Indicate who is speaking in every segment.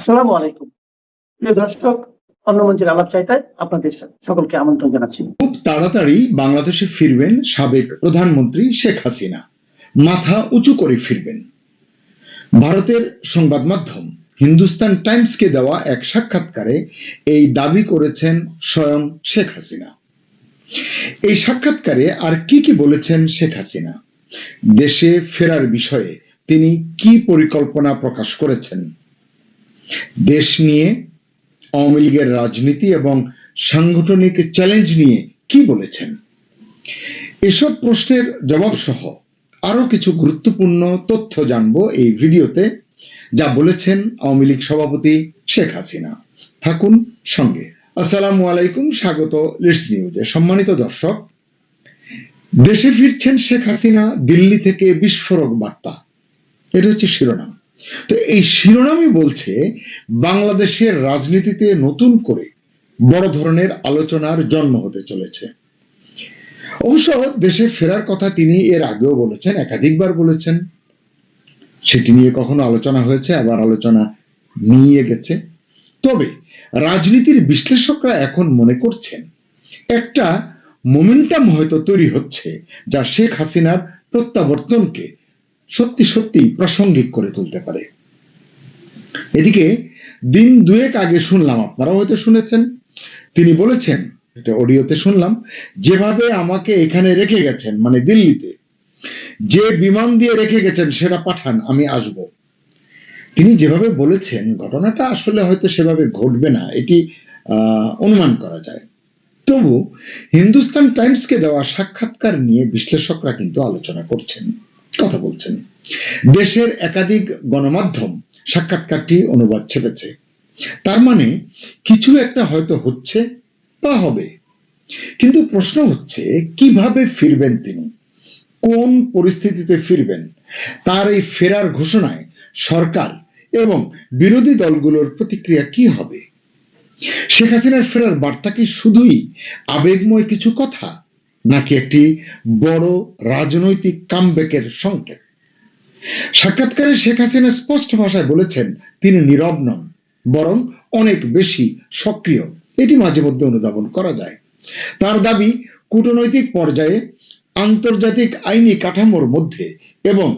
Speaker 1: আসসালামু আলাইকুম। প্রিয় দর্শক, অন্য মঞ্চের আলাপচারিতায় আপনাদের সকলকে আমন্ত্রণ জানাচ্ছি।
Speaker 2: খুব তাড়াতাড়ি বাংলাদেশে ফিরবেন সাবেক প্রধানমন্ত্রী শেখ হাসিনা। মাথা উঁচু করে ফিরবেন। ভারতের সংবাদ মাধ্যম হিন্দুস্তান টাইমসকে দেওয়া এক সাক্ষাৎকারে এই দাবি করেছেন স্বয়ং শেখ হাসিনা। এই সাক্ষাৎকারে আর কি কি বলেছেন শেখ হাসিনা, দেশে ফেরার বিষয়ে তিনি কি পরিকল্পনা প্রকাশ করেছেন, দেশ নিয়ে, আওয়ামী লীগের রাজনীতি এবং সাংগঠনিক চ্যালেঞ্জ নিয়ে কি বলেছেন, এসব প্রশ্নের জবাব সহ আরো কিছু গুরুত্বপূর্ণ তথ্য জানবো এই ভিডিওতে, যা বলেছেন আওয়ামী লীগ সভাপতি শেখ হাসিনা। থাকুন সঙ্গে। আসসালামু আলাইকুম, স্বাগত লিডস নিউজে। সম্মানিত দর্শক, দেশে ফিরছেন শেখ হাসিনা, দিল্লি থেকে বিস্ফোরক বার্তা, এটা হচ্ছে শিরোনাম। তো এই শিরোনামই বলছে বাংলাদেশের রাজনীতিতে নতুন করে বড় ধরনের আলোচনার জন্ম হতে চলেছে। অবশ্য দেশে ফেরার কথা তিনি এর আগেও বলেছেন, একাধিকবার বলেছেন। সেটি নিয়ে কখনো আলোচনা হয়েছে, আবার আলোচনা নিয়ে গেছে। তবে রাজনীতির বিশ্লেষকরা এখন মনে করছেন একটা মোমেন্টাম হয়তো তৈরি হচ্ছে, যা শেখ হাসিনার প্রত্যাবর্তনকে সত্যি সত্যি প্রাসঙ্গিক করে তুলতে পারে। এদিকে দিন দুয়েক আগে শুনলাম, আপনারাও হয়তো শুনেছেন, তিনি বলেছেন, এটা অডিওতে শুনলাম, যেভাবে আমাকে এখানে রেখে গেছেন, মানে দিল্লিতে যে বিমান দিয়ে রেখে গেছেন সেটা পাঠান, আমি আসব। তিনি যেভাবে বলেছেন, ঘটনাটা আসলে হয়তো সেভাবে ঘটবে না, এটি অনুমান করা যায়। তবু হিন্দুস্তান টাইমসকে দেওয়া সাক্ষাৎকার নিয়ে বিশ্লেষকরা কিন্তু আলোচনা করছেন, কথা বলছেন। দেশের একাধিক গণমাধ্যম সাক্ষাৎকারটি অনুবাদ ছেপেছে। তার মানে কিছু একটা হয়তো হচ্ছে বা হবে। কিন্তু প্রশ্ন হচ্ছে, কিভাবে ফিরবেন তিনি, কোন পরিস্থিতিতে ফিরবেন, তার এই ফেরার ঘোষণায় সরকার এবং বিরোধী দলগুলোর প্রতিক্রিয়া কি হবে? শেখ হাসিনার ফেরার বার্তা কি শুধুই আবেগময় কিছু কথা, নাকি একটি বড় রাজনৈতিক কামব্যাকের সংকেত? সাক্ষাৎকারে শেখ হাসিনা স্পষ্ট ভাষায় বলেছেন, তিনি নীরব নন, বরং অনেক বেশি সক্রিয়। এটি মাঝে মধ্যে অনুধাবন করা যায়। তার দাবি, কূটনৈতিক পর্যায়ে, আন্তর্জাতিক আইনি কাঠামোর মধ্যে এবং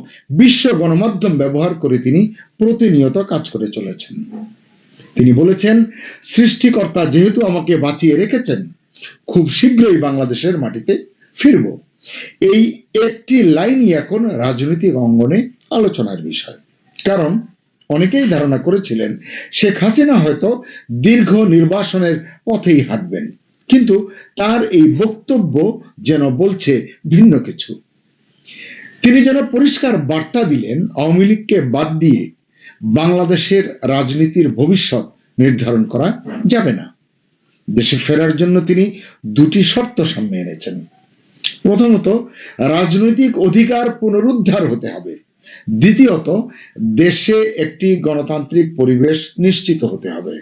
Speaker 2: বিশ্ব গণমাধ্যম ব্যবহার করে তিনি প্রতিনিয়ত কাজ করে চলেছেন। তিনি বলেছেন, সৃষ্টিকর্তা যেহেতু আমাকে বাঁচিয়ে রেখেছেন, খুব শীঘ্রই বাংলাদেশের মাটিতে ফিরব। এই একটি লাইনই এখন রাজনৈতিক অঙ্গনে আলোচনার বিষয়। কারণ অনেকেই ধারণা করেছিলেন শেখ হাসিনা হয়তো দীর্ঘ নির্বাসনের পথেই হাঁটবেন, কিন্তু তার এই বক্তব্য যেন বলছে ভিন্ন কিছু। তিনি যেন পরিষ্কার বার্তা দিলেন, আওয়ামী লীগকে বাদ দিয়ে বাংলাদেশের রাজনীতির ভবিষ্যৎ নির্ধারণ করা যাবে না। দেশে ফেরার জন্য তিনি দুটি শর্ত সামনে এনেছেন। প্রথমত, রাজনৈতিক অধিকার পুনরুদ্ধার হতে হবে। দ্বিতীয়ত, দেশে একটি গণতান্ত্রিক পরিবেশ নিশ্চিত হতে হবে।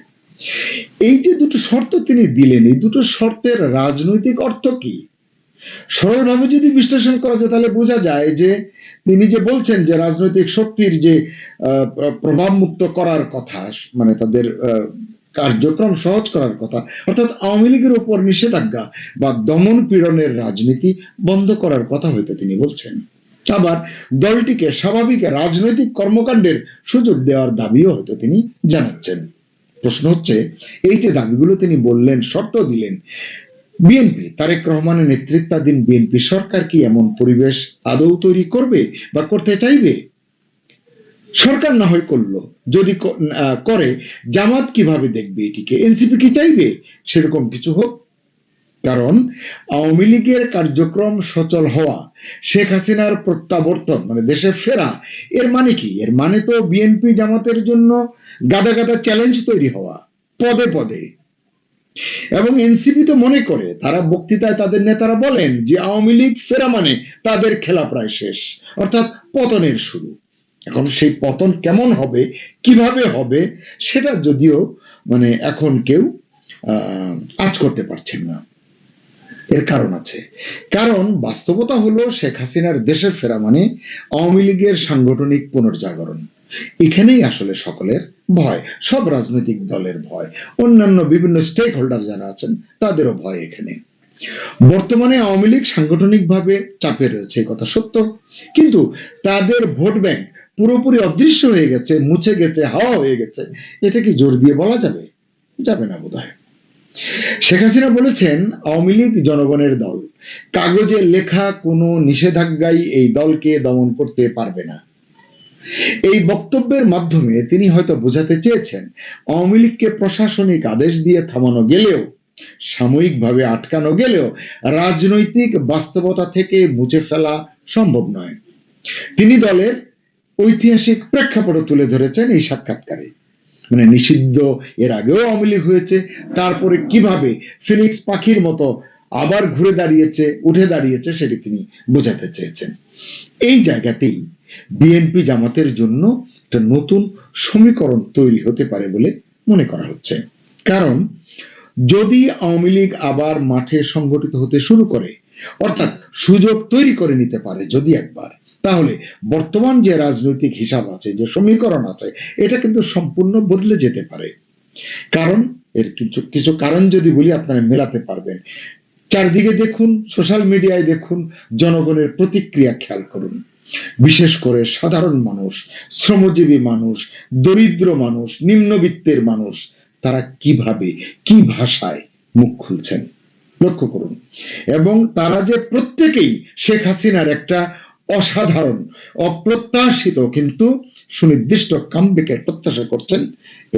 Speaker 2: এই যে দুটো শর্ত তিনি দিলেন, এই দুটো শর্তের রাজনৈতিক অর্থ কি? সরলভাবে যদি বিশ্লেষণ করা যায় তাহলে বোঝা যায় যে তিনি যে বলছেন যে রাজনৈতিক শক্তির যে প্রভাব মুক্ত করার কথা, মানে তাদের কার্যক্রম সহজ করার কথা, অর্থাৎ আওয়ামী লীগের উপর নিষেধাজ্ঞা বা দমন পীড়নের রাজনীতি বন্ধ করার কথা হয়তো তিনি বলছেন। আবার দলটিকে স্বাভাবিক রাজনৈতিক কর্মকাণ্ডের সুযোগ দেওয়ার দাবিও হয়তো তিনি জানাচ্ছেন। প্রশ্ন হচ্ছে, এই যে দাবিগুলো তিনি বললেন, শর্ত দিলেন, বিএনপি, তারেক রহমানের নেতৃত্বাধীন বিএনপি সরকার কি এমন পরিবেশ আদৌ তৈরি করবে বা করতে চাইবে? সরকার না হয় করলো, যদি করে জামাত কিভাবে দেখবে এটিকে? এনসিপি কি চাইবে সেরকম কিছু হোক? কারণ আওয়ামী লীগের কার্যক্রম সচল হওয়া, শেখ হাসিনার প্রত্যাবর্তন মানে দেশে ফেরা, এর মানে কি? এর মানে তো বিএনপি জামাতের জন্য গাদা গাদা চ্যালেঞ্জ তৈরি হওয়া পদে পদে। এবং এনসিপি তো মনে করে, তারা বক্তৃতায় তাদের নেতারা বলেন যে আওয়ামী লীগ ফেরা মানে তাদের খেলা প্রায় শেষ, অর্থাৎ পতনের শুরু। এখন সেই পতন কেমন হবে, কিভাবে হবে, সেটা যদিও মানে এখন কেউ আঁচ করতে পারছেন না। এর কারণ আছে। কারণ বাস্তবতা হলো, শেখ হাসিনার দেশে ফেরা মানে আওয়ামী লীগের সাংগঠনিক পুনর্জাগরণ। এখানেই আসলে সকলের ভয়, সব রাজনৈতিক দলের ভয়, অন্যান্য বিভিন্ন স্টেক হোল্ডার যারা আছেন তাদেরও ভয় এখানে। বর্তমানে আওয়ামী লীগ সাংগঠনিকভাবে চাপে রয়েছে, কথা সত্য, কিন্তু তাদের ভোট ব্যাংক পুরোপুরি অদৃশ্য হয়ে গেছে, মুছে গেছে, হাওয়া হয়ে গেছে, এটা কি জোর দিয়ে বলা যাবে? যাবে না বোধহয়। শেখ হাসিনা বলেছেন আওয়ামী লীগ জনগণের দল, কাগজে লেখা কোনো নিষেধাজ্ঞাই এই দলকে দমন করতে পারবে না। এই বক্তব্যের মাধ্যমে তিনি হয়তো বোঝাতে চেয়েছেন আওয়ামী লীগকে প্রশাসনিক আদেশ দিয়ে থামানো গেলেও, সাময়িকভাবে আটকানো গেলেও রাজনৈতিক বাস্তবতা থেকে মুছে ফেলা সম্ভব নয়। তিনি দলের ঐতিহাসিক প্রেক্ষাপটও তুলে ধরেছেন এই সাক্ষাৎকারে। মানে নিষিদ্ধ এর আগেও আওয়ামী লীগ হয়েছে, তারপরে কিভাবে ফিনিক্স পাখির মতো আবার ঘুরে দাঁড়িয়েছে, উঠে দাঁড়িয়েছে, সেটি তিনি বোঝাতে চেয়েছেন। এই জায়গাতেই বিএনপি জামাতের জন্য একটা নতুন সমীকরণ তৈরি হতে পারে বলে মনে করা হচ্ছে। কারণ যদি আওয়ামী লীগ আবার মাঠে সংগঠিত হতে শুরু করে, অর্থাৎ সুযোগ তৈরি করে নিতে পারে যদি একবার, তাহলে বর্তমান যে রাজনৈতিক হিসাব আছে, যে সমীকরণ আছে, এটা কিন্তু সম্পূর্ণ বদলে যেতে পারে। কারণ এর কিছু কারণ যদি বলি আপনারা মেলাতে পারবেন। চারদিকে দেখুন, সোশ্যাল মিডিয়ায় দেখুন, জনগণের প্রতিক্রিয়া খেয়াল করুন। বিশেষ করে সাধারণ মানুষ, শ্রমজীবী মানুষ, দরিদ্র মানুষ, নিম্নবিত্তের মানুষ, তারা কিভাবে, কি ভাষায় মুখ খুলছেন লক্ষ্য করুন। এবং তারা যে প্রত্যেকেই শেখ হাসিনার একটা অসাধারণ, অপ্রত্যাশিত কিন্তু সুনির্দিষ্ট কামব্যাকের প্রত্যাশা করছেন,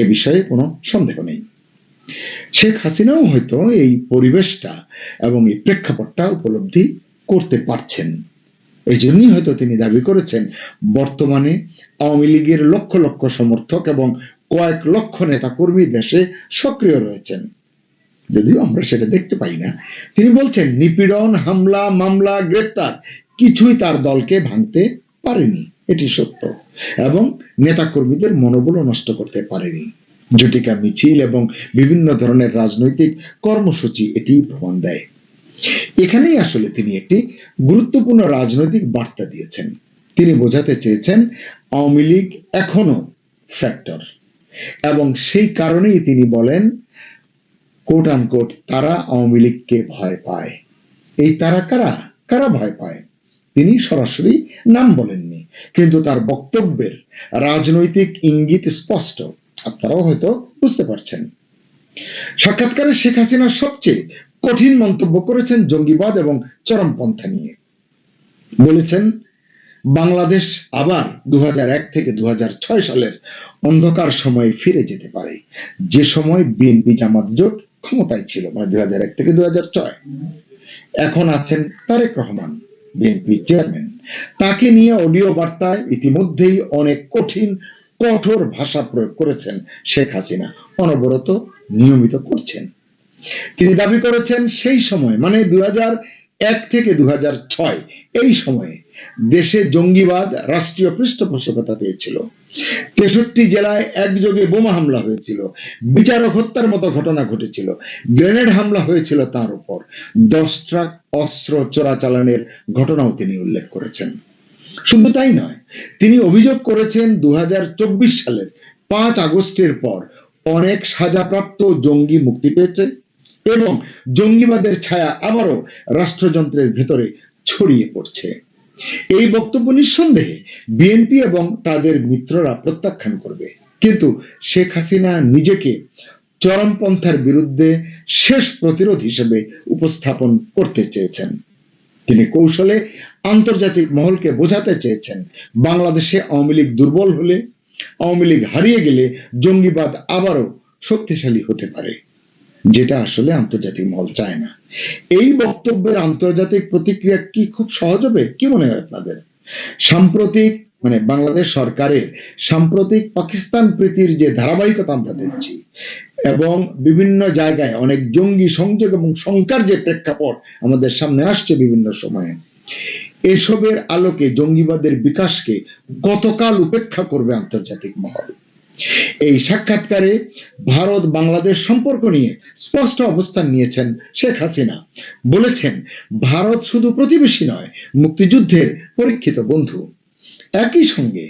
Speaker 2: এ বিষয়ে কোনো সন্দেহ নেই। শেখ হাসিনাও হয়তো এই পরিবেশটা এবং এই প্রেক্ষাপটটা উপলব্ধি করতে পারছেন। এই জন্যই হয়তো তিনি দাবি করেছেন বর্তমানে আওয়ামী লীগের লক্ষ লক্ষ সমর্থক এবং কয়েক লক্ষ নেতা কর্মী দেশে সক্রিয় রয়েছেন, যদিও আমরা সেটা দেখতে পাই না। তিনি বলছেন নিপীড়ন, হামলা, মামলা, গ্রেপ্তার কিছুই তার দলকে ভাঙতে পারেনি, এটি সত্য, এবং নেতা কর্মীদের মনোবল নষ্ট করতে পারেনি। জটিকা মিছিল এবং বিভিন্ন ধরনের রাজনৈতিক কর্মসূচি এটি প্রমাণ দেয়। এখানেই আসলে তিনি একটি গুরুত্বপূর্ণ রাজনৈতিক বার্তা দিয়েছেন। তিনি বোঝাতে চেয়েছেন আওয়ামী লীগ এখনো ফ্যাক্টর, এবং সেই কারণেই তিনি বলেন কোট আনকোট তারা আওয়ামী লীগকে ভয় পায়। এই তারা কারা, কারা ভয় পায় তিনি সরাসরি নাম বলেননি, কিন্তু তার বক্তব্যের রাজনৈতিক ইঙ্গিত স্পষ্ট, আপনারাও হয়তো বুঝতে পারছেন। সাক্ষাৎকারে শেখ হাসিনা সবচেয়ে কঠিন মন্তব্য করেছেন জঙ্গিবাদ এবং চরমপন্থা নিয়ে। বলেছেন বাংলাদেশ আবার 2001 থেকে 2006 সালের অন্ধকার সময়ে ফিরে যেতে পারে, যে সময় বিএনপি জামাত জোট ক্ষমতায় ছিল, মানে 2001 থেকে 2006। এখন আছেন তারেক রহমান, বিএনপি চেয়ারম্যান। তাকে নিয়ে অডিও বার্তায় ইতিমধ্যেই অনেক কঠোর ভাষা প্রয়োগ করেছেন শেখ হাসিনা, অনবরত নিয়মিত করছেন। তিনি দাবি করেছেন সেই সময়, মানে 2001 থেকে 2006 এই সময়ে দেশে জঙ্গিবাদ রাষ্ট্রীয় পৃষ্ঠপোষকতা পেয়েছিল। 63 জেলায় একযোগে বোমা হামলা হয়েছিল, বিচারক হত্যার মতো ঘটনা ঘটেছিল, গ্রেনেড হামলা হয়েছিল তার উপর, 10 ট্রাক অস্ত্র চোরাচালানের ঘটনাও তিনি উল্লেখ করেছেন। শুধু তাই নয়, তিনি অভিযোগ করেছেন 2024 সালের 5 আগস্টের পর অনেক সাজাপ্রাপ্ত জঙ্গি মুক্তি পেয়েছে এবং জঙ্গিবাদের ছায়া আবারও রাষ্ট্রযন্ত্রের ভেতরে ছড়িয়ে পড়ছে। এই বক্তব্য নিঃসন্দেহে বিএনপি এবং তাদের মিত্ররা প্রত্যাখ্যান করবে, কিন্তু শেখ হাসিনা নিজেকে চরমপন্থার বিরুদ্ধে শেষ প্রতিরোধ হিসেবে উপস্থাপন করতে চেয়েছেন। তিনি কৌশলে আন্তর্জাতিক মহলকে বোঝাতে চেয়েছেন বাংলাদেশে আওয়ামী লীগ দুর্বল হলে, আওয়ামী লীগ হারিয়ে গেলে জঙ্গিবাদ আবারও শক্তিশালী হতে পারে, যেটা আসলে আন্তর্জাতিক মহল চায় না। এই বক্তব্যের আন্তর্জাতিক প্রতিক্রিয়া কি খুব সহজ হবে? কি মনে হয় আপনাদের? সাম্প্রতিক, মানে বাংলাদেশ সরকারের সাম্প্রতিক পাকিস্তান প্রীতির যে ধারাবাহিকতা আমরা দেখছি, এবং বিভিন্ন জায়গায় অনেক জঙ্গি সংযোগ এবং শঙ্কার যে প্রেক্ষাপট আমাদের সামনে আসছে বিভিন্ন সময়ে, এসবের আলোকে জঙ্গিবাদের বিকাশকে কতকাল উপেক্ষা করবে আন্তর্জাতিক মহল? এই সাক্ষাৎকারে ভারত বাংলাদেশ সম্পর্ক নিয়ে স্পষ্ট অবস্থান নিয়েছেন শেখ হাসিনা। বলেছেন ভারত শুধু প্রতিবেশী নয়, মুক্তিযুদ্ধের পরীক্ষিত বন্ধু। একই সঙ্গে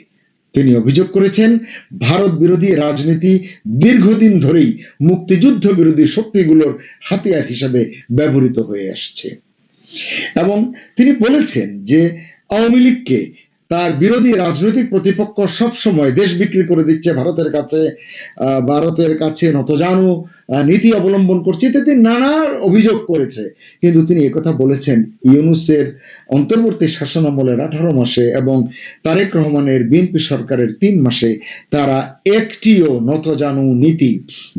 Speaker 2: তিনি অভিযোগ করেছেন ভারত বিরোধী রাজনীতি দীর্ঘদিন ধরেই মুক্তিযুদ্ধ বিরোধী শক্তিগুলোর হাতিয়ার হিসেবে ব্যবহৃত হয়ে আসছে এবং তিনি বলেছেন যে আওয়ামী লীগকে তার বিরোধী রাজনৈতিক প্রতিপক্ষ সব সময় দেশ বিক্রি করে দিচ্ছে ভারতের কাছে নতজানু নীতি অবলম্বন করছে ইত্যাদি নানা অভিযোগ করেছে। কিন্তু তিনি একথা বলেছেন ইউনূসের অন্তর্বর্তী শাসনামলের 18 মাসে এবং তারেক রহমানের বিএনপি সরকারের 3 মাসে তারা একটিও নতজানু নীতি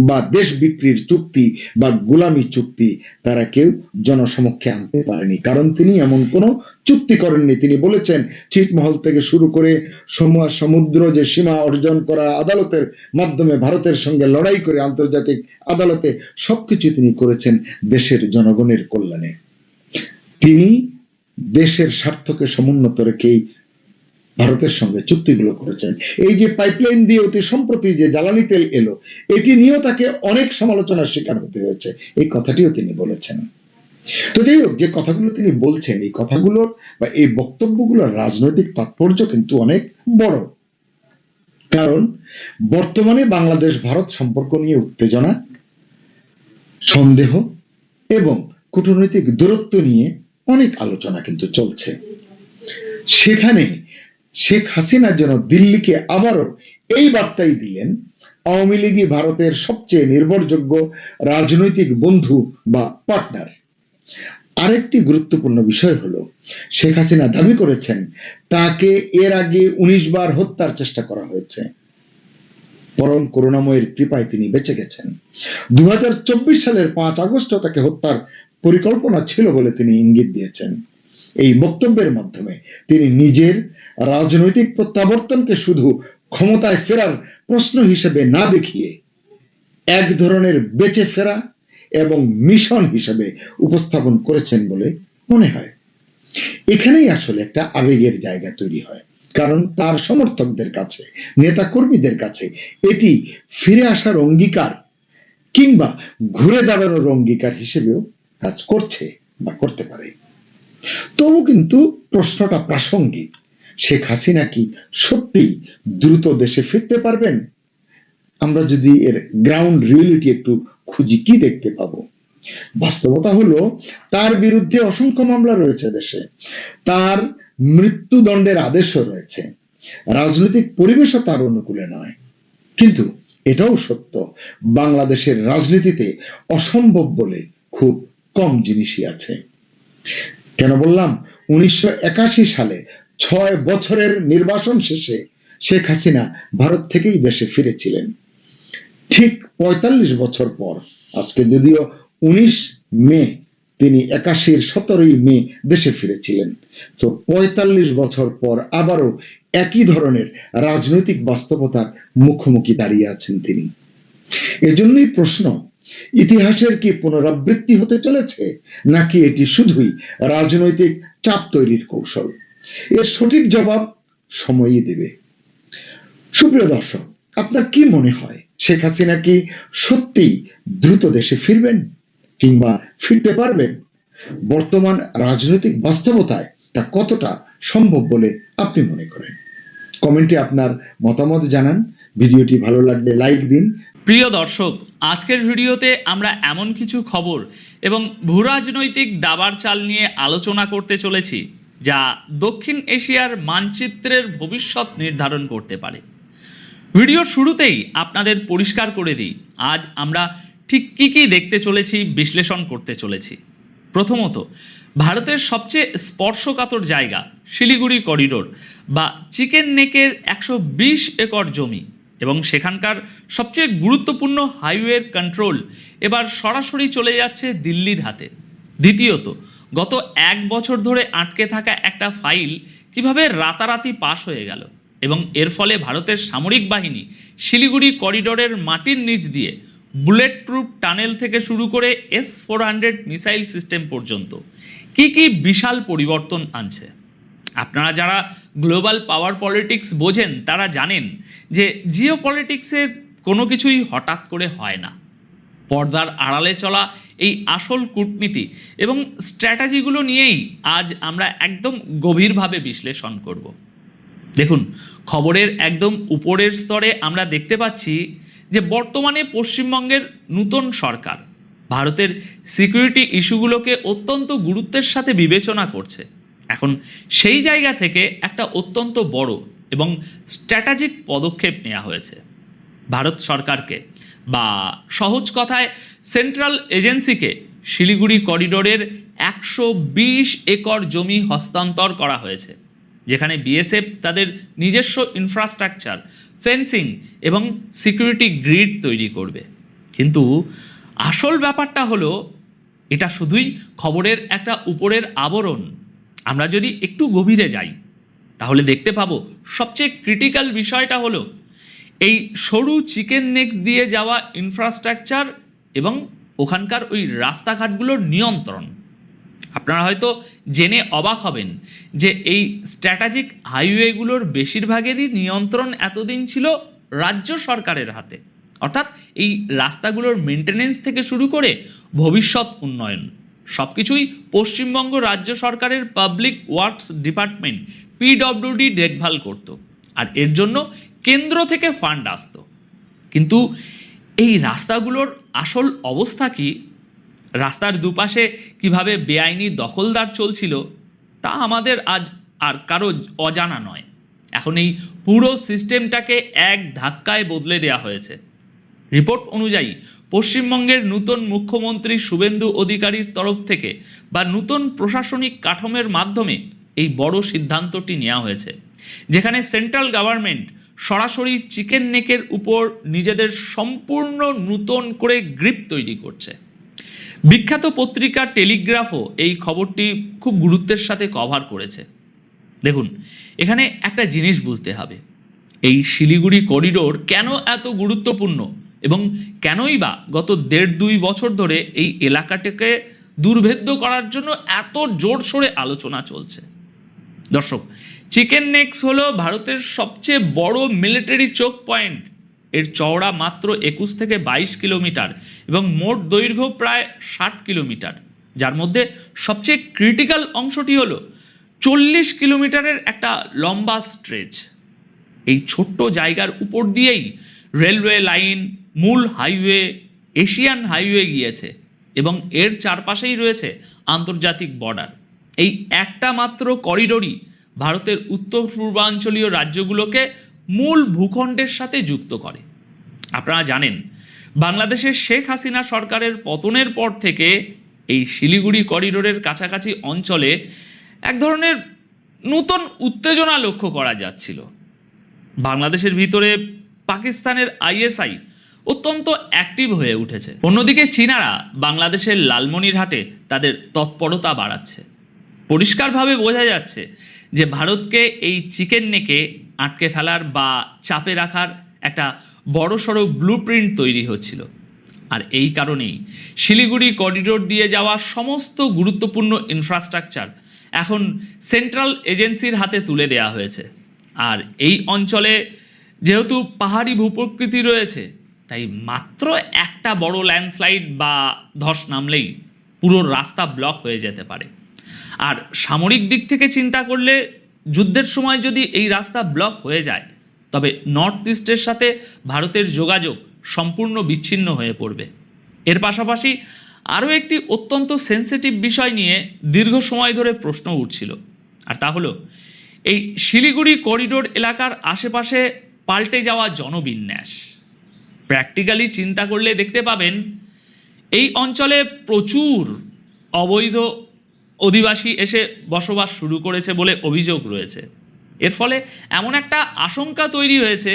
Speaker 2: বা দেশ বিক্রির চুক্তি বা গোলামি চুক্তি তারা কেউ জনসমক্ষে আনতে পারেনি, কারণ তিনি এমন কোনো চুক্তি করেননি। তিনি বলেছেন ছিটমহল থেকে শুরু করে সমুদ্র যে সীমা অর্জন করা, আদালতের মাধ্যমে ভারতের সঙ্গে লড়াই করে আন্তর্জাতিক আদালতে, সবকিছু তিনি করেছেন দেশের জনগণের কল্যাণে। তিনি দেশের স্বার্থকে সমুন্নত রেখেই ভারতের সঙ্গে চুক্তিগুলো করেছেন। এই যে পাইপলাইন দিয়ে অতি সম্প্রতি যে জ্বালানি তেল এলো, এটি নিয়েও তাকে অনেক সমালোচনার শিকার হতে হয়েছে, এই কথাটিও তিনি বলেছেন। তো যাই হোক, যে কথাগুলো তিনি বলছেন, এই কথাগুলোর বা এই বক্তব্যগুলোর রাজনৈতিক তাৎপর্য কিন্তু অনেক বড়, কারণ বর্তমানে বাংলাদেশ ভারত সম্পর্ক নিয়ে উত্তেজনা, সন্দেহ এবং কূটনৈতিক দূরত্ব নিয়ে অনেক আলোচনা কিন্তু চলছে। সেখানে শেখ হাসিনা যেন দিল্লিকে আবারও এই বার্তাই দিলেন আওয়ামী লীগই ভারতের সবচেয়ে নির্ভরযোগ্য রাজনৈতিক বন্ধু বা পার্টনার। আরেকটি গুরুত্বপূর্ণ বিষয় হলো শেখ হাসিনা দাবি করেছেন তাকে এর আগে 19 বার হত্যার চেষ্টা করা হয়েছে, পরম করুণাময়ের কৃপায় তিনি বেঁচে গেছেন। 2024 সালের 5 আগস্ট তাকে হত্যার পরিকল্পনা ছিল বলে তিনি ইঙ্গিত দিয়েছেন। এই বক্তব্যের মাধ্যমে তিনি নিজের রাজনৈতিক প্রত্যাবর্তনকে শুধু ক্ষমতায় ফেরার প্রশ্ন হিসেবে না দেখিয়ে এক ধরনের বেঁচে ফেরা এবং মিশন হিসেবে উপস্থাপন করেছেন বলে মনে হয়। এখানেই আসলে একটা আবেগের জায়গা তৈরি হয়, কারণ তার সমর্থকদের কাছে, নেতা কর্মীদের কাছে এটি ফিরে আসার অঙ্গীকার কিংবা ঘুরে দাঁড়ানোর অঙ্গীকার হিসেবেও কাজ করছে বা করতে পারে। তবু কিন্তু প্রশ্নটা প্রাসঙ্গিক, শেখ হাসিনা কি সত্যি দ্রুত দেশে ফিরতে পারবেন? আমরা যদি এর গ্রাউন্ড রিয়েলিটি একটু খুঁজি, কি দেখতে পাবো? বাস্তবতা হলো তার বিরুদ্ধে অসংখ্য মামলা রয়েছে দেশে, তার মৃত্যুদণ্ডের আদেশও রয়েছে, রাজনৈতিক পরিবেশও তার অনুকূলে নয়। কিন্তু এটাও সত্য, বাংলাদেশের রাজনীতিতে অসম্ভব বলে খুব কম জিনিসই আছে। কেন বললাম? 1981 সালে 6 বছরের নির্বাসন শেষে শেখ হাসিনা ভারত থেকেই দেশে ফিরেছিলেন। ঠিক 45 বছর পর, আজকে যদিও 19 মে, তিনি 81-র 17ই মে দেশে ফিরেছিলেন। তো 45 বছর পর আবারও একই ধরনের রাজনৈতিক বাস্তবতার মুখোমুখি দাঁড়িয়ে আছেন তিনি। এজন্যই প্রশ্ন, ইতিহাসের কি পুনরাবৃত্তি হতে চলেছে, নাকি এটি শুধুই রাজনৈতিক চাপ তৈরির কৌশল? এর সঠিক জবাব সময়ই দেবে। সুপ্রিয় দর্শক, আপনার কি মনে হয়, শেখ হাসিনা কি সত্যি দ্রুত দেশে ফিরবেন কিংবা ফিরতে পারবেন? বর্তমান রাজনৈতিক বাস্তবতায় তা কতটা সম্ভব বলে আপনি মনে করেন? কমেন্টে আপনার মতামত জানান। ভিডিওটি ভালো লাগলে লাইক দিন।
Speaker 3: প্রিয় দর্শক, আজকের ভিডিওতে আমরা এমন কিছু খবর এবং ভূরাজনৈতিক দাবার চাল নিয়ে আলোচনা করতে চলেছি যা দক্ষিণ এশিয়ার মানচিত্রের ভবিষ্যৎ নির্ধারণ করতে পারে। ভিডিওর শুরুতেই আপনাদের পরিষ্কার করে দিই, আজ আমরা ঠিক কী কী দেখতে চলেছি, বিশ্লেষণ করতে চলেছি। প্রথমত, ভারতের সবচেয়ে স্পর্শকাতর জায়গা শিলিগুড়ি করিডোর বা চিকেন নেকের 120 একর জমি এবং সেখানকার সবচেয়ে গুরুত্বপূর্ণ হাইওয়ের কন্ট্রোল এবার সরাসরি চলে যাচ্ছে দিল্লির হাতে। দ্বিতীয়ত, গত 1 বছর ধরে আটকে থাকা একটা ফাইল কিভাবে রাতারাতি পাশ হয়ে গেল এবং এর ফলে ভারতের সামরিক বাহিনী শিলিগুড়ি করিডোরের মাটির নিচ দিয়ে বুলেট প্রুফ টানেল থেকে শুরু করে S-400 মিসাইল সিস্টেম পর্যন্ত কি কি বিশাল পরিবর্তন আনছে। আপনারা যারা গ্লোবাল পাওয়ার পলিটিক্স বোঝেন তারা জানেন যে জিও পলিটিক্সে কোনো কিছুই হঠাৎ করে হয় না। পর্দার আড়ালে চলা এই আসল কূটনীতি এবং স্ট্র্যাটেজিগুলো নিয়েই আজ আমরা একদম গভীরভাবে বিশ্লেষণ করব। দেখুন, খবরের একদম উপরের স্তরে আমরা দেখতে পাচ্ছি যে বর্তমানে পশ্চিমবঙ্গের নূতন সরকার ভারতের সিকিউরিটি ইস্যুগুলোকে অত্যন্ত গুরুত্বের সাথে বিবেচনা করছে। এখন সেই জায়গা থেকে একটা অত্যন্ত বড় এবং স্ট্র্যাটেজিক পদক্ষেপ নেওয়া হয়েছে। ভারত সরকারকে বা সহজ কথায় সেন্ট্রাল এজেন্সিকে শিলিগুড়ি করিডোরের 120 একর জমি হস্তান্তর করা হয়েছে, যেখানে বিএসএফ তাদের নিজস্ব ইনফ্রাস্ট্রাকচার, ফেন্সিং এবং সিকিউরিটি গ্রিড তৈরি করবে। কিন্তু আসল ব্যাপারটা হলো, এটা শুধুই খবরের একটা উপরের আবরণ। আমরা যদি একটু গভীরে যাই তাহলে দেখতে পাবো সবচেয়ে ক্রিটিক্যাল বিষয়টা হলো এই সরু চিকেন নেক্স দিয়ে যাওয়া ইনফ্রাস্ট্রাকচার এবং ওখানকার ওই রাস্তাঘাটগুলোর নিয়ন্ত্রণ। আপনারা হয়তো জেনে অবাক হবেন যে এই স্ট্র্যাটেজিক হাইওয়েগুলোর বেশিরভাগেরই নিয়ন্ত্রণ এতদিন ছিল রাজ্য সরকারের হাতে। অর্থাৎ এই রাস্তাগুলোর মেনটেনেন্স থেকে শুরু করে ভবিষ্যৎ উন্নয়ন সব কিছুই পশ্চিমবঙ্গ রাজ্য সরকারের পাবলিক ওয়ার্কস ডিপার্টমেন্ট পিডব্লিউডি দেখভাল করত, আর এর জন্য কেন্দ্র থেকে ফান্ড আসতো। কিন্তু এই রাস্তাগুলোর আসল অবস্থা কি, রাস্তার দুপাশে কিভাবে বেআইনি দখলদার চলছিল, তা আমাদের আজ আর কারো অজানা নয়। এখন এই পুরো সিস্টেমটাকে এক ধাক্কায় বদলে দেওয়া হয়েছে। রিপোর্ট অনুযায়ী পশ্চিমবঙ্গের নূতন মুখ্যমন্ত্রী শুভেন্দু অধিকারীর তরফ থেকে বা নূতন প্রশাসনিক কাঠামোর মাধ্যমে এই বড় সিদ্ধান্তটি নেওয়া হয়েছে, যেখানে সেন্ট্রাল গভর্নমেন্ট সরাসরি চিকেন নেকের উপর নিজেদের সম্পূর্ণ নূতন করে গ্রিপ তৈরি করছে। বিখ্যাত পত্রিকা টেলিগ্রাফও এই খবরটি খুব গুরুত্বের সাথে কভার করেছে। দেখুন, এখানে একটা জিনিস বুঝতে হবে, এই শিলিগুড়ি করিডোর কেন এত গুরুত্বপূর্ণ এবং কেনই বা গত 1.5-2 বছর ধরে এই এলাকাটাকে দুর্ভেদ্য করার জন্য এত জোরসোরে আলোচনা চলছে। দর্শক, চিকেন নেক্স হলো ভারতের সবচেয়ে বড় মিলিটারি চোক পয়েন্ট। এর চওড়া মাত্র 21 থেকে 22 কিলোমিটার এবং মোট দৈর্ঘ্য প্রায় 60 কিলোমিটার, যার মধ্যে সবচেয়ে ক্রিটিক্যাল অংশটি হলো 40 কিলোমিটারের একটা লম্বা স্ট্রেচ। এই ছোট্ট জায়গার উপর দিয়েই রেলওয়ে লাইন, মূল হাইওয়ে, এশিয়ান হাইওয়ে গিয়েছে এবং এর চারপাশেই রয়েছে আন্তর্জাতিক বর্ডার। এই একটা মাত্র করিডোরই ভারতের উত্তর পূর্বাঞ্চলীয় রাজ্যগুলোকে মূল ভূখণ্ডের সাথে যুক্ত করে। আপনারা জানেন, বাংলাদেশের শেখ হাসিনা সরকারের পতনের পর থেকে এই শিলিগুড়ি করিডোরের কাছাকাছি অঞ্চলে এক ধরনের নতুন উত্তেজনা লক্ষ্য করা যাচ্ছিল। বাংলাদেশের ভিতরে পাকিস্তানের আইএসআই অত্যন্ত অ্যাক্টিভ হয়ে উঠেছে। অন্যদিকে চীনারা বাংলাদেশের লালমনিরহাটে তাদের তৎপরতা বাড়াচ্ছে। পরিষ্কারভাবে বোঝা যাচ্ছে যে ভারতকে এই চিকেন নেকে আটকে ফেলার বা চাপে রাখার একটা বড়সড় ব্লুপ্রিন্ট তৈরি হচ্ছিল। আর এই কারণেই শিলিগুড়ি করিডোর দিয়ে যাওয়া সমস্ত গুরুত্বপূর্ণ ইনফ্রাস্ট্রাকচার এখন সেন্ট্রাল এজেন্সির হাতে তুলে দেওয়া হয়েছে। আর এই অঞ্চলে যেহেতু পাহাড়ি ভূপ্রকৃতি রয়েছে, তাই মাত্র একটা বড় ল্যান্ডস্লাইড বা ধস নামলেই পুরো রাস্তা ব্লক হয়ে যেতে পারে। আর সামরিক দিক থেকে চিন্তা করলে যুদ্ধের সময় যদি এই রাস্তা ব্লক হয়ে যায়, তবে নর্থ ইস্টের সাথে ভারতের যোগাযোগ সম্পূর্ণ বিচ্ছিন্ন হয়ে পড়বে। এর পাশাপাশি আরও একটি অত্যন্ত সেন্সিটিভ বিষয় নিয়ে দীর্ঘ সময় ধরে প্রশ্ন উঠছিল, আর তা হলো এই শিলিগুড়ি করিডোর এলাকার আশেপাশে পাল্টে যাওয়া জনবিন্যাস। প্র্যাকটিক্যালি চিন্তা করলে দেখতে পাবেন এই অঞ্চলে প্রচুর অবৈধ অধিবাসী এসে বসবাস শুরু করেছে বলে অভিযোগ রয়েছে। এর ফলে এমন একটা আশঙ্কা তৈরি হয়েছে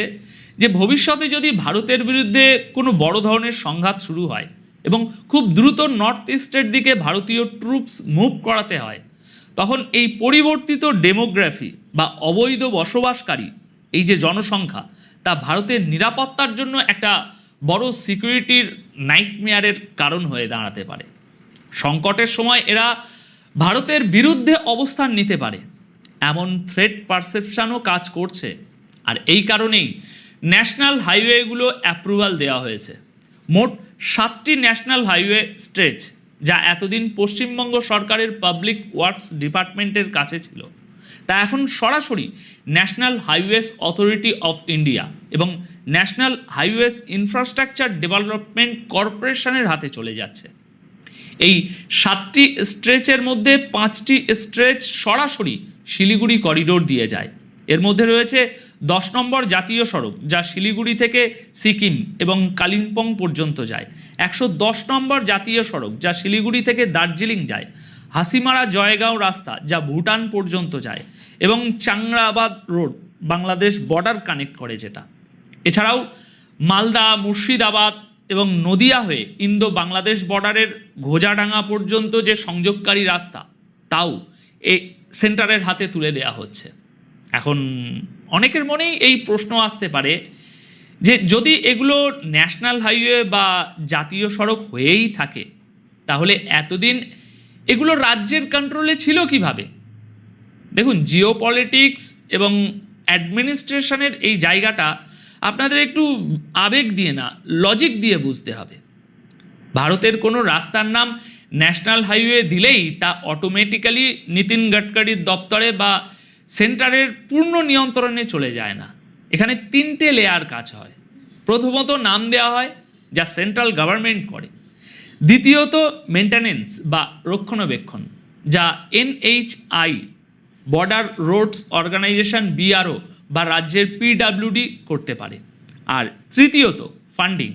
Speaker 3: যে ভবিষ্যতে যদি ভারতের বিরুদ্ধে কোনো বড় ধরনের সংঘাত শুরু হয় এবং খুব দ্রুত নর্থ ইস্টের দিকে ভারতীয় ট্রুপস মুভ করাতে হয়, তখন এই পরিবর্তিত ডেমোগ্রাফি বা অবৈধ বসবাসকারী এই যে জনসংখ্যা, তা ভারতের নিরাপত্তার জন্য একটা বড় সিকিউরিটির নাইটমেয়ারের কারণ হয়ে দাঁড়াতে পারে। সংকটের সময় এরা ভারতের বিরুদ্ধে অবস্থান নিতে পারে, এমন থ্রেট পারসেপশনও কাজ করছে। আর এই কারণেই ন্যাশনাল হাইওয়েগুলো অ্যাপ্রুভাল দেওয়া হয়েছে। মোট 7টি ন্যাশনাল হাইওয়ে স্ট্রেচ, যা এতদিন পশ্চিমবঙ্গ সরকারের পাবলিক ওয়ার্কস ডিপার্টমেন্টের কাছে ছিল, তা এখন সরাসরি national highways authority of India এবং ন্যাশনাল হাইওয়েজ ইনফ্রাস্ট্রাকচার ডেভেলপমেন্ট কর্পোরেশনের হাতে চলে যাচ্ছে। এই 7টি স্ট্রেচের মধ্যে 5টি স্ট্রেচ সরাসরি শিলিগুড়ি করিডোর দিয়ে যায়। এর মধ্যে রয়েছে 10 নম্বর জাতীয় সড়ক, যা শিলিগুড়ি থেকে সিকিম এবং কালিম্পং পর্যন্ত যায়। 110 নম্বর জাতীয় সড়ক, যা শিলিগুড়ি থেকে দার্জিলিং যায়। হাসিমারা জয়গাঁও রাস্তা, যা ভুটান পর্যন্ত যায়, এবং চাংরাবাদ রোড বাংলাদেশ বর্ডার কানেক্ট করে যেটা। এছাড়াও মালদা, মুর্শিদাবাদ এবং নদিয়া হয়ে ইন্দো বাংলাদেশ বর্ডারের ঘোজাডাঙ্গা পর্যন্ত যে সংযোগকারী রাস্তা, তাও এই সেন্টারের হাতে তুলে দেওয়া হচ্ছে। এখন অনেকের মনেই এই প্রশ্ন আসতে পারে যে যদি এগুলো ন্যাশনাল হাইওয়ে বা জাতীয় সড়ক হয়েই থাকে, তাহলে এতদিন এগুলো রাজ্যের কন্ট্রোলে ছিল কিভাবে? দেখুন, জিওপলিটিক্স এবং অ্যাডমিনিস্ট্রেশনের এই জায়গাটা আপনাদের একটু আবেগ দিয়ে না, লজিক দিয়ে বুঝতে হবে। ভারতের কোনো রাস্তার নাম ন্যাশনাল হাইওয়ে দিলেই তা অটোমেটিক্যালি নীতিন গাডকারির দপ্তরে বা সেন্টারের পূর্ণ নিয়ন্ত্রণে চলে যায় না। এখানে 3টে লেয়ার কাজ হয়। প্রথমত নাম দেওয়া হয়, যা সেন্ট্রাল গভর্নমেন্ট করে। দ্বিতীয়ত মেনটেনেন্স বা রক্ষণাবেক্ষণ, যা NHI Border Roads Organisation BRO বা রাজ্যের PWD করতে পারে। আর তৃতীয়ত ফান্ডিং,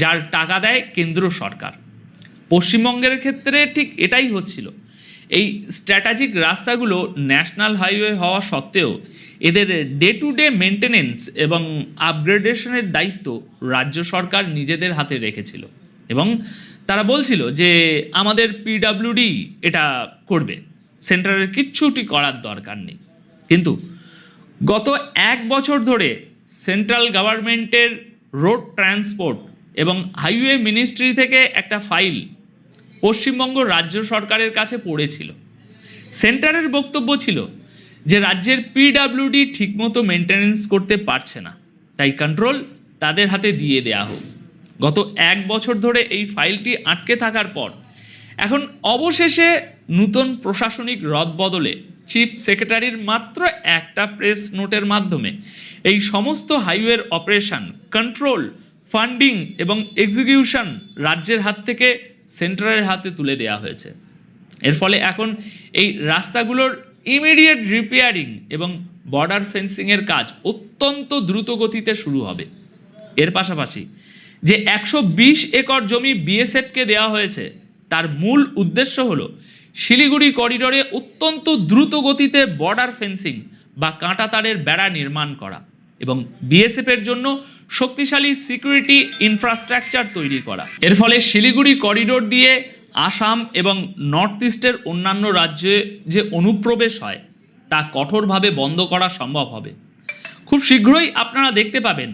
Speaker 3: যার টাকা দেয় কেন্দ্র সরকার। পশ্চিমবঙ্গের ক্ষেত্রে ঠিক এটাই হচ্ছিল। এই স্ট্র্যাটেজিক রাস্তাগুলো ন্যাশনাল হাইওয়ে হওয়া সত্ত্বেও এদের ডে টু ডে মেনটেনেন্স এবং আপগ্রেডেশনের দায়িত্ব রাজ্য সরকার নিজেদের হাতে রেখেছিল এবং তারা বলছিল যে আমাদের PWD এটা করবে, সেন্টারের কিচ্ছুটি করার দরকার নেই। কিন্তু গত 1 বছর ধরে সেন্ট্রাল গভর্নমেন্টের রোড ট্রান্সপোর্ট এবং হাইওয়ে মিনিস্ট্রি থেকে একটা ফাইল পশ্চিমবঙ্গ রাজ্য সরকারের কাছে পড়েছিল। সেন্টারের বক্তব্য ছিল যে রাজ্যের PWD ঠিকমতো মেনটেনেন্স করতে পারছে না, তাই কন্ট্রোল তাদের হাতে দিয়ে দেয়া হোক। গত 1 বছর ধরে এই ফাইলটি আটকে থাকার পর এখন অবশেষে নতুন প্রশাসনিক রদবদলে চিফ সেক্রেটারির মাত্র একটা প্রেস নোটের মাধ্যমে এই সমস্ত হাইওয়ের অপারেশন, কন্ট্রোল, ফান্ডিং এবং এক্সিকিউশন রাজ্যের হাত থেকে সেন্টারের হাতে তুলে দেওয়া হয়েছে। এর ফলে এখন এই রাস্তাগুলোর ইমিডিয়েট রিপেয়ারিং এবং বর্ডার ফেন্সিংয়ের কাজ অত্যন্ত দ্রুত গতিতে শুরু হবে। এর পাশাপাশি যে 120 একর জমি BSFকে দেওয়া হয়েছে, তার মূল উদ্দেশ্য হলো শিলিগুড়ি করিডোরে অত্যন্ত দ্রুত গতিতে বর্ডার ফেন্সিং বা কাঁটাতারের বেড়া নির্মাণ করা এবং BSF-এর জন্য শক্তিশালী সিকিউরিটি ইনফ্রাস্ট্রাকচার তৈরি করা। এর ফলে শিলিগুড়ি করিডোর দিয়ে আসাম এবং নর্থ ইস্টের অন্যান্য রাজ্যে যে অনুপ্রবেশ হয় তা কঠোরভাবে বন্ধ করা সম্ভব হবে। খুব শীঘ্রই আপনারা দেখতে পাবেন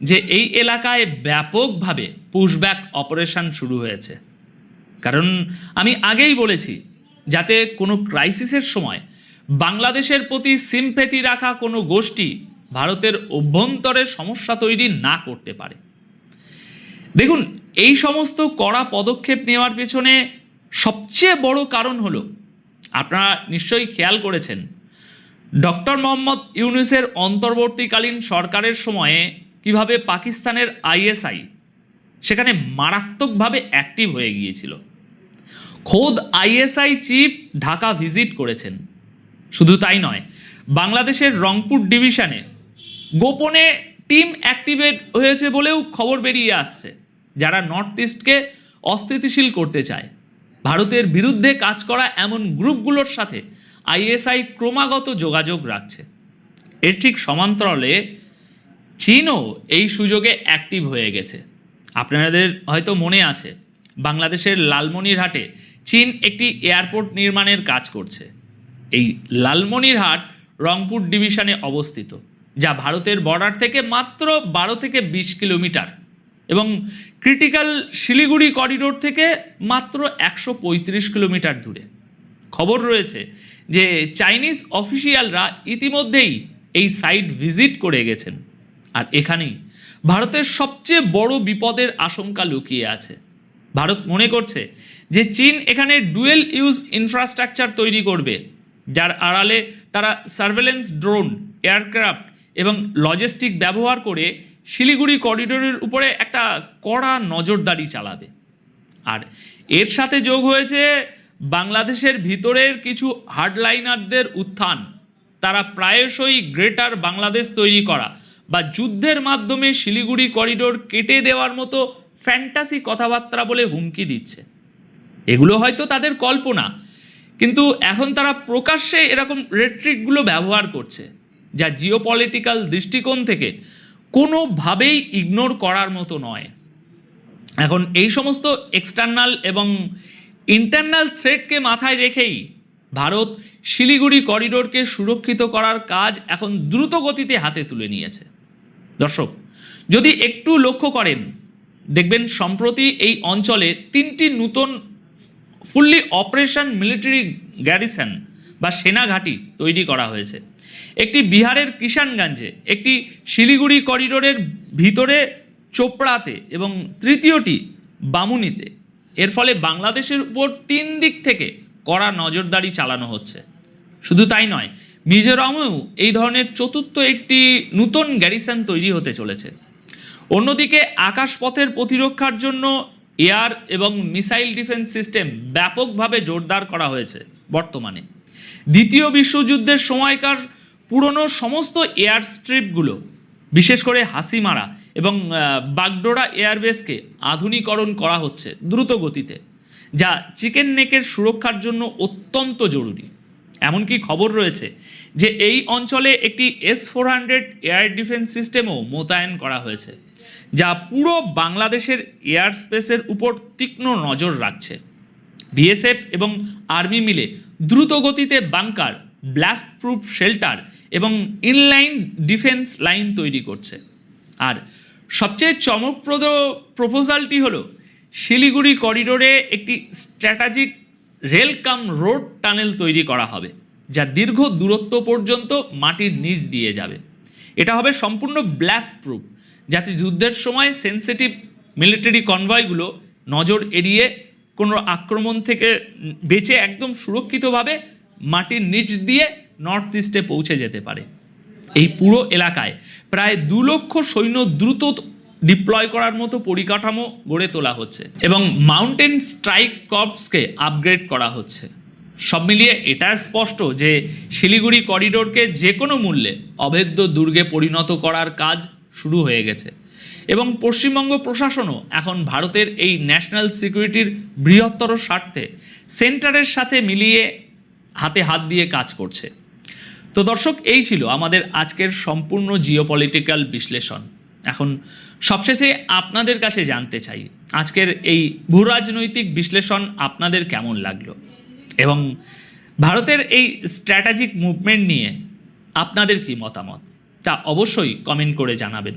Speaker 3: যে এই এলাকায় ব্যাপকভাবে পুশব্যাক অপারেশন শুরু হয়েছে। কারণ আমি আগেই বলেছি, যাতে কোনো ক্রাইসিসের সময় বাংলাদেশের প্রতি সিম্প্যাথি রাখা কোনো গোষ্ঠী ভারতের অভ্যন্তরে সমস্যা তৈরি না করতে পারে। দেখুন, এই সমস্ত কড়া পদক্ষেপ নেওয়ার পেছনে সবচেয়ে বড় কারণ হলো, আপনারা নিশ্চয়ই খেয়াল করেছেন, ডক্টর মোহাম্মদ ইউনূসের অন্তর্বর্তীকালীন সরকারের সময়ে কিভাবে পাকিস্তানের ISI সেখানে মারাত্মকভাবে অ্যাক্টিভ হয়ে গিয়েছিল। খোদ ISI চিফ ঢাকা ভিজিট করেছেন। শুধু তাই নয়, বাংলাদেশের রংপুর ডিভিশনে গোপনে টিম অ্যাক্টিভেট হয়েছে বলেও খবর বেরিয়ে আসছে, যারা নর্থ ইস্টকে অস্থিতিশীল করতে চায়। ভারতের বিরুদ্ধে কাজ করা এমন গ্রুপগুলোর সাথে ISI ক্রমাগত যোগাযোগ রাখছে। এর ঠিক সমান্তরালে চীনও এই সুযোগে অ্যাক্টিভ হয়ে গেছে। আপনাদের হয়তো মনে আছে, বাংলাদেশের লালমনিরহাটে চীন একটি এয়ারপোর্ট নির্মাণের কাজ করছে। এই লালমনিরহাট রংপুর ডিভিশনে অবস্থিত, যা ভারতের বর্ডার থেকে মাত্র 12 থেকে 20 কিলোমিটার এবং ক্রিটিক্যাল শিলিগুড়ি করিডোর থেকে মাত্র 135 কিলোমিটার দূরে। খবর রয়েছে যে চাইনিজ অফিসিয়ালরা ইতিমধ্যেই এই সাইট ভিজিট করে গেছেন। আর এখানেই ভারতের সবচেয়ে বড় বিপদের আশঙ্কা লুকিয়ে আছে। ভারত মনে করছে যে চীন এখানে ডুয়েল ইউজ ইনফ্রাস্ট্রাকচার তৈরি করবে, যার আড়ালে তারা সার্ভেলেন্স ড্রোন, এয়ারক্রাফট এবং লজিস্টিক ব্যবহার করে শিলিগুড়ি করিডোরের উপরে একটা কড়া নজরদারি চালাবে। আর এর সাথে যোগ হয়েছে বাংলাদেশের ভিতরের কিছু হার্ডলাইনারদের উত্থান। তারা প্রায়শই গ্রেটার বাংলাদেশ তৈরি করা বা যুদ্ধের মাধ্যমে শিলিগুড়ি করিডোর কেটে দেওয়ার মতো ফ্যান্টাসি কথাবার্তা বলে হুমকি দিচ্ছে। এগুলো হয়তো তাদের কল্পনা, কিন্তু এখন তারা প্রকাশ্যে এরকম রেট্রিকগুলো ব্যবহার করছে, যা জিওপলিটিক্যাল দৃষ্টিকোণ থেকে কোনোভাবেই ইগনোর করার মতো নয়। এখন এই সমস্ত এক্সটার্নাল এবং ইন্টারনাল থ্রেটকে মাথায় রেখেই ভারত শিলিগুড়ি করিডোরকে সুরক্ষিত করার কাজ এখন দ্রুত গতিতে হাতে তুলে নিয়েছে। দর্শক, যদি একটু লক্ষ্য করেন, দেখবেন সম্প্রতি এই অঞ্চলে 3টি নতুন ফুললি অপারেশন মিলিটারি গ্যারিসন বা সেনাঘাঁটি তৈরি করা হয়েছে। একটি বিহারের কিষানগঞ্জে, একটি শিলিগুড়ি করিডোরের ভিতরে চোপড়াতে এবং তৃতীয়টি বামুনিতে। এর ফলে বাংলাদেশের উপর 3 দিক থেকে কড়া নজরদারি চালানো হচ্ছে। শুধু তাই নয়, মিজোরামেও এই ধরনের চতুর্থ একটি নতুন গ্যারিসন তৈরি হতে চলেছে। অন্যদিকে আকাশপথের প্রতিরক্ষার জন্য এয়ার এবং মিসাইল ডিফেন্স সিস্টেম ব্যাপকভাবে জোরদার করা হয়েছে। বর্তমানে দ্বিতীয় বিশ্বযুদ্ধের সময়কার পুরনো সমস্ত এয়ার স্ট্রিপগুলো, বিশেষ করে হাসিমারা এবং বাগডোরা এয়ারবেসকে আধুনিকরণ করা হচ্ছে দ্রুত গতিতে, যা চিকেন নেকের সুরক্ষার জন্য অত্যন্ত জরুরি। এমনকি খবর রয়েছে যে এই অঞ্চলে একটি S-400 এয়ার ডিফেন্স সিস্টেমও মোতায়েন করা হয়েছে, যা পুরো বাংলাদেশের এয়ার স্পেসের উপর তীক্ষ্ণ নজর রাখছে। বিএসএফ এবং আর্মি মিলে দ্রুত গতিতে বাংকার, ব্লাস্ট প্রুফ শেল্টার এবং ইনলাইন ডিফেন্স লাইন তৈরি করছে। আর সবচেয়ে চমকপ্রদ প্রপোজালটি হলো শিলিগুড়ি করিডোরে একটি স্ট্র্যাটেজিক রেল কাম রোড টানেল তৈরি করা হবে, যা দীর্ঘ দূরত্ব পর্যন্ত মাটির নিচ দিয়ে যাবে। এটা হবে সম্পূর্ণ ব্লাস্ট প্রুফ, যাতে যুদ্ধের সময় সেন্সিটিভ মিলিটারি কনভয়গুলো নজর এড়িয়ে কোনো আক্রমণ থেকে বেঁচে একদম সুরক্ষিতভাবে মাটির নিচ দিয়ে নর্থ ইস্টে পৌঁছে যেতে পারে। এই পুরো এলাকায় প্রায় 2 লক্ষ সৈন্য দ্রুত ডিপ্লয় করার মতো পরিকাঠামো গড়ে তোলা হচ্ছে এবং মাউন্টেন স্ট্রাইক কর্পসকে আপগ্রেড করা হচ্ছে। সব মিলিয়ে এটা স্পষ্ট যে শিলিগুড়ি করিডোরকে যে কোনো মূল্যে অভেদ্য দুর্গে পরিণত করার কাজ শুরু হয়ে গেছে এবং পশ্চিমবঙ্গ প্রশাসনও এখন ভারতের এই ন্যাশনাল সিকিউরিটির বৃহত্তর স্বার্থে সেন্টারের সাথে মিলিয়ে হাতে হাত দিয়ে কাজ করছে। তো দর্শক, এই ছিল আমাদের আজকের সম্পূর্ণ জিওপলিটিক্যাল বিশ্লেষণ। এখন সবশেষে আপনাদের কাছে জানতে চাই, আজকের এই ভূরাজনৈতিক বিশ্লেষণ আপনাদের কেমন লাগলো এবং ভারতের এই স্ট্র্যাটেজিক মুভমেন্ট নিয়ে আপনাদের কি মতামত, তা অবশ্যই কমেন্ট করে জানাবেন।